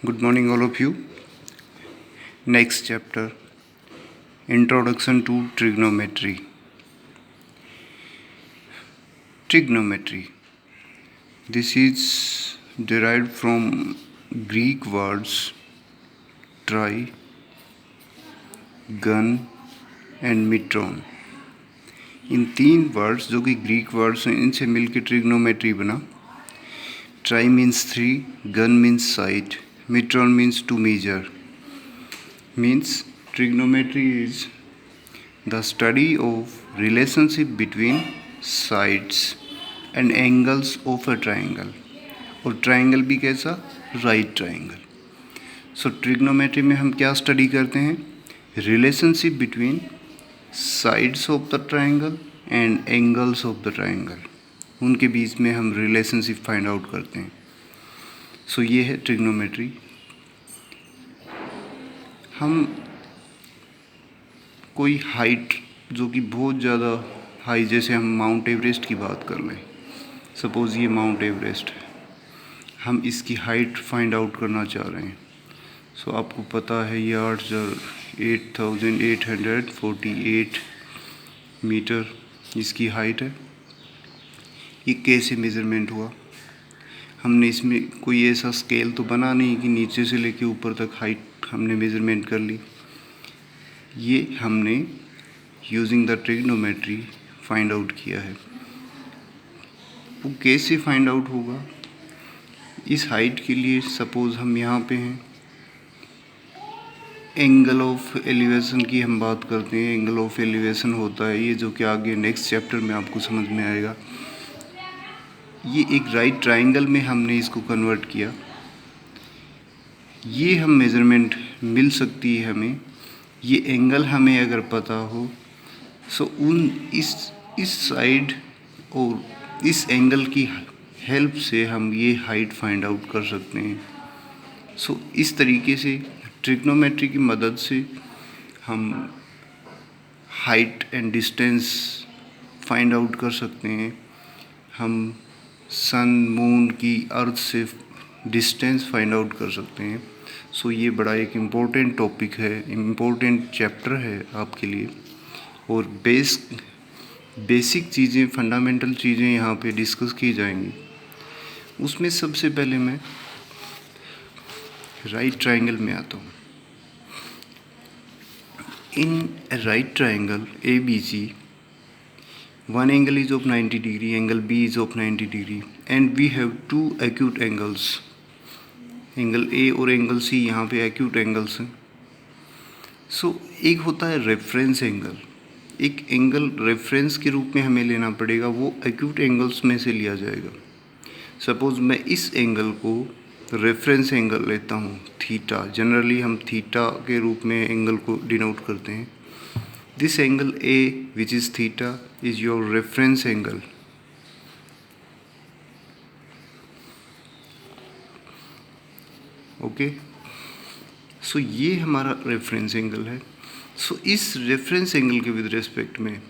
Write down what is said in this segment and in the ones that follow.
Good morning, all of you. Next chapter, Introduction to Trigonometry. Trigonometry. This is derived from Greek words tri, gun and metron. इन तीन words जो कि Greek words हैं इनसे मिलकर trigonometry बना. Try means 3, gun means side, metron means to measure. Means trigonometry is the study of relationship between sides and angles of a triangle. और triangle भी कैसा? Right triangle. सो ट्रिग्नोमेट्री में हम क्या स्टडी करते हैं? Relationship between sides of the triangle and angles of the triangle. उनके बीच में हम रिलेशनशिप फाइंड आउट करते हैं. सो ये है ट्रिग्नोमेट्री. हम कोई हाइट जो कि बहुत ज़्यादा हाई, जैसे हम माउंट एवरेस्ट की बात कर लें. सपोज़ ये माउंट एवरेस्ट है, हम इसकी हाइट फाइंड आउट करना चाह रहे हैं. सो आपको पता है ये 8,848 मीटर इसकी हाइट है. ये कैसे मेज़रमेंट हुआ? हमने इसमें कोई ऐसा स्केल तो बना नहीं कि नीचे से लेके ऊपर तक हाइट हमने मेज़रमेंट कर ली. ये हमने using the trigonometry find out किया है. वो कैसे फाइंड आउट होगा? इस हाइट के लिए सपोज़ हम यहाँ पे हैं, एंगल ऑफ एलिवेशन की हम बात करते हैं. एंगल ऑफ एलिवेशन होता है ये, जो कि आगे नेक्स्ट चैप्टर में आपको समझ में आएगा. ये एक राइट ट्राइंगल में हमने इसको कन्वर्ट किया. ये हम मेज़रमेंट मिल सकती है हमें. ये एंगल हमें अगर पता हो सो इस साइड और इस एंगल की हेल्प से हम ये हाइट फाइंड आउट कर सकते हैं. सो इस तरीके से ट्रिग्नोमेट्री की मदद से हम height and distance find out कर सकते हैं. हम सन, मून की अर्थ से डिस्टेंस फाइंड आउट कर सकते हैं. सो ये बड़ा एक इम्पोर्टेंट टॉपिक है, इम्पोर्टेंट चैप्टर है आपके लिए. और बेसिक चीज़ें, फंडामेंटल चीज़ें यहाँ पे डिस्कस की जाएंगी. उसमें सबसे पहले मैं राइट ट्राइंगल में आता हूँ. In right triangle ABC, one angle is of 90 degree, angle B is of 90 degree, and we have two acute angles. Angle A और एंगल C यहाँ पे एक्यूट एंगल्स हैं. सो एक होता है रेफरेंस एंगल. एक एंगल रेफरेंस के रूप में हमें लेना पड़ेगा, वो एक्यूट एंगल्स में से लिया जाएगा. सपोज़ मैं इस एंगल को रेफरेंस एंगल लेता हूँ, थीटा. जनरली हम थीटा के रूप में एंगल को डिनोट करते हैं. This angle A, which is theta, is your reference angle. Okay. So ये हमारा रेफरेंस एंगल है. सो इस रेफरेंस एंगल के विद रेस्पेक्ट में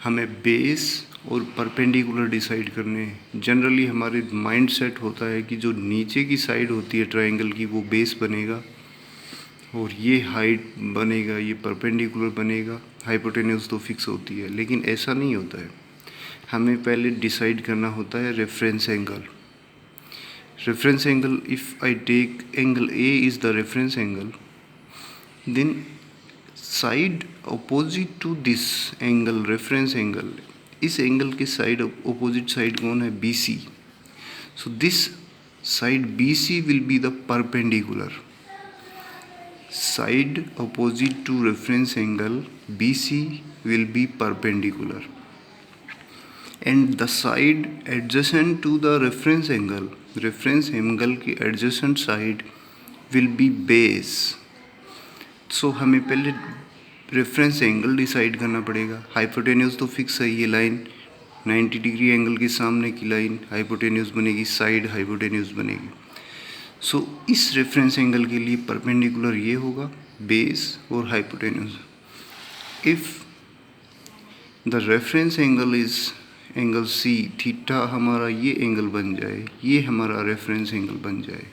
हमें बेस और परपेंडिकुलर डिसाइड करने हैं. जनरली हमारे माइंड सेट होता है कि जो नीचे की साइड होती है ट्राइंगल की वो बेस बनेगा और ये हाइट बनेगा, ये परपेंडिकुलर बनेगा. हाइपोटेन्यूज तो फिक्स होती है, लेकिन ऐसा नहीं होता है. हमें पहले डिसाइड करना होता है reference angle. Reference angle, if I take angle A is the reference angle, then side opposite to this angle, reference angle, इस एंगल के साइड अपोजिट साइड कौन है? BC. So this side BC will be the perpendicular. Side opposite to reference angle BC will be perpendicular, and the side adjacent to the reference angle की adjacent side will be base. So हमें पहले reference angle decide करना पड़ेगा. Hypotenuse तो fix है, ये line 90 degree angle के सामने की लाइन हाइपोटेन्यूज बनेगी, साइड हाइपोटेन्यूज बनेगी. सो इस रेफरेंस एंगल के लिए परपेंडिकुलर ये होगा, बेस और hypotenuse. If the reference angle is angle C, theta हमारा ये एंगल बन जाए, ये हमारा रेफरेंस एंगल बन जाए.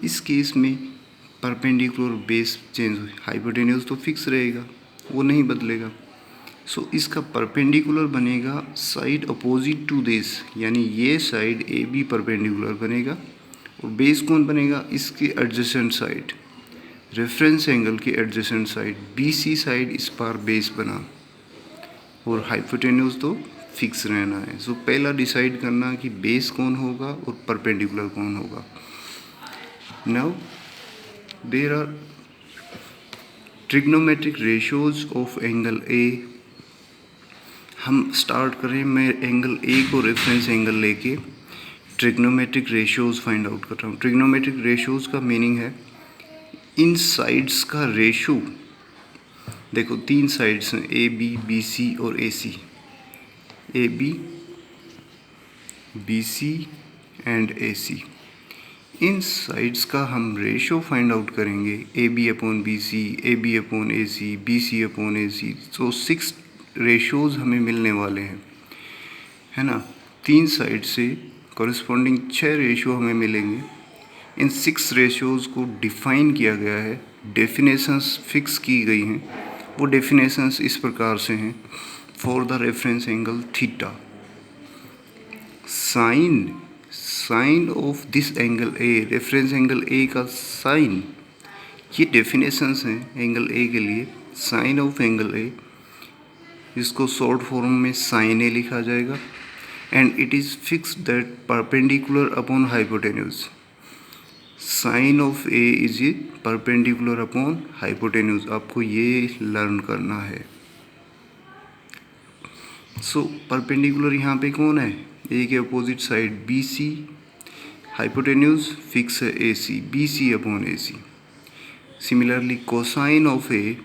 इस केस में परपेंडिकुलर बेस चेंज, हाइपोटेन्यूज तो फिक्स रहेगा, वो नहीं बदलेगा। सो इसका परपेंडिकुलर बनेगा साइड अपोजिट टू दिस, यानी ये साइड ए बी परपेंडिकुलर बनेगा। और बेस कौन बनेगा? इसके एडजेसेंट साइड, रेफरेंस एंगल के adjacent side B C side इस बार बेस बना, और हाइपोटेन्यूज तो फिक्स रहना है। सो पहला डिसाइड करना कि बेस कौन होगा और परपेंडिकुलर कौन होगा। Now there are trigonometric ratios of angle A. हम स्टार्ट करें, मैं एंगल ए को रेफरेंस एंगल लेके ट्रिग्नोमेट्रिक रेशियोज फाइंड आउट कर रहा हूँ। ट्रिग्नोमेट्रिक रेशियोज का मीनिंग है इन साइड्स का रेशो। देखो तीन साइड्स हैं, ए बी, बी सी और A C. A B, B C and A C, इन साइड्स का हम रेशो फाइंड आउट करेंगे। A B upon B C, A B upon A C, B C upon A C. तो 6 ratios हमें मिलने वाले हैं, है ना। तीन साइड से कॉरस्पॉन्डिंग 6 रेशो हमें मिलेंगे। इन 6 रेशोज़ को डिफ़ाइन किया गया है, डेफिनेशंस फिक्स की गई हैं। वो डेफिनेशंस इस प्रकार से हैं। For the reference angle theta, sine of this angle A, reference angle A का साइन, ये डेफिनेशंस हैं एंगल ए के लिए। साइन ऑफ एंगल ए, इसको शॉर्ट फॉर्म में साइन ए लिखा जाएगा। And it is fixed that perpendicular upon hypotenuse. Sine of A is perpendicular upon hypotenuse, आपको ये लर्न करना है। सो परपेंडिकुलर यहाँ पे कौन है? ए के opposite side B C, hypotenuse fix है A C, B C upon A C. Similarly cosine of A,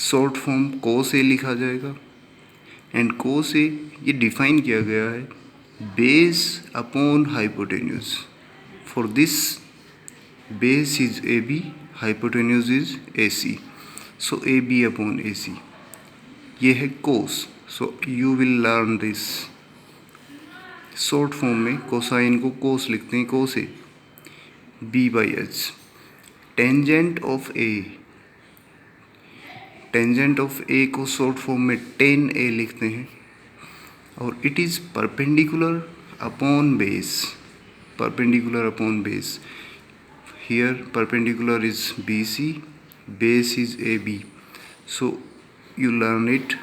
short form cos A लिखा जाएगा। एंड कोस ए ये डिफाइन किया गया है base upon hypotenuse. For this base is A B, hypotenuse is A C. So A B upon A C, ये है cos. So you will learn this. Short form में cosine को cos लिखते हैं, cos A, B by H. Tangent of A, tangent of A को short form में tan A लिखते हैं। और it is perpendicular upon base, perpendicular upon base. Here perpendicular is B C, base is A B. So you learn it,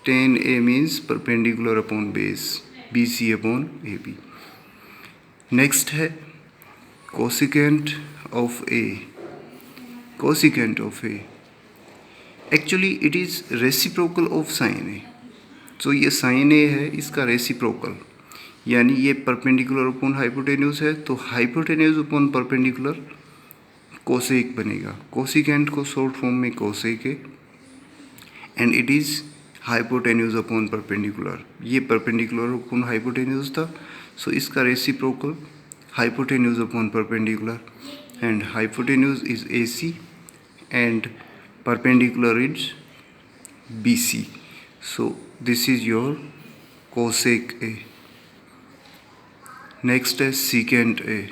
tan A means perpendicular upon base, BC upon AB. Next है cosecant of A. Cosecant of A, actually it is reciprocal of sin A. तो ये sin A है, इसका reciprocal, यानी ये perpendicular upon hypotenuse है, तो hypotenuse upon perpendicular cosec बनेगा। कोसिकेंट को शॉर्ट फॉर्म में कोसेक है। And it is hypotenuse upon perpendicular, ये परपेंडिकुलर अपॉन हाइपोटेन्यूज था। सो इसका reciprocal hypotenuse upon perpendicular, and hypotenuse is A C and perpendicular is B C. So this is your cosec A. Next है secant A,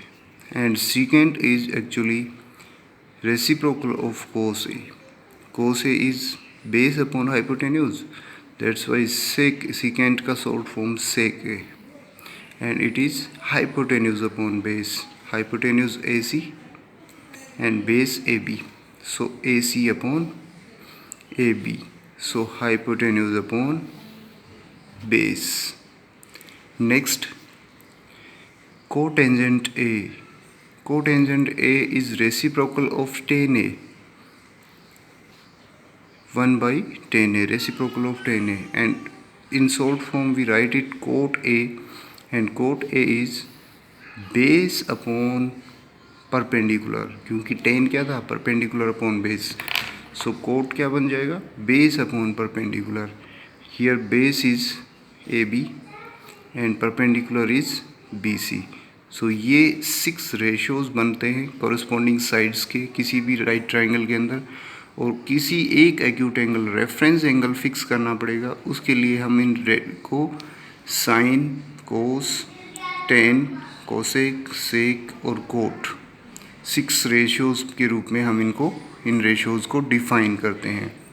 and secant is actually reciprocal of cos A. Cos A is base upon hypotenuse, that's why secant का short form sec A, and it is hypotenuse upon base, hypotenuse AC and base AB, so AC upon AB, so hypotenuse upon base. Next, cotangent A. Cotangent A is reciprocal of tan A, 1 by tan A, reciprocal of tan A, and in short form we write it cot A, and cot A is base upon perpendicular, क्योंकि tan क्या था? perpendicular upon base. So cot क्या बन जाएगा? base upon perpendicular. Here base is AB and perpendicular is BC. सो ये 6 ratios बनते हैं corresponding sides के किसी भी राइट ट्रायंगल के अंदर, और किसी एक acute angle reference angle fix करना पड़ेगा। उसके लिए हम इन को साइन, कोस, टेन, कोसेक, सेक और कोट 6 रेशियोज़ के रूप में हम इन रेशियोज़ को डिफ़ाइन करते हैं।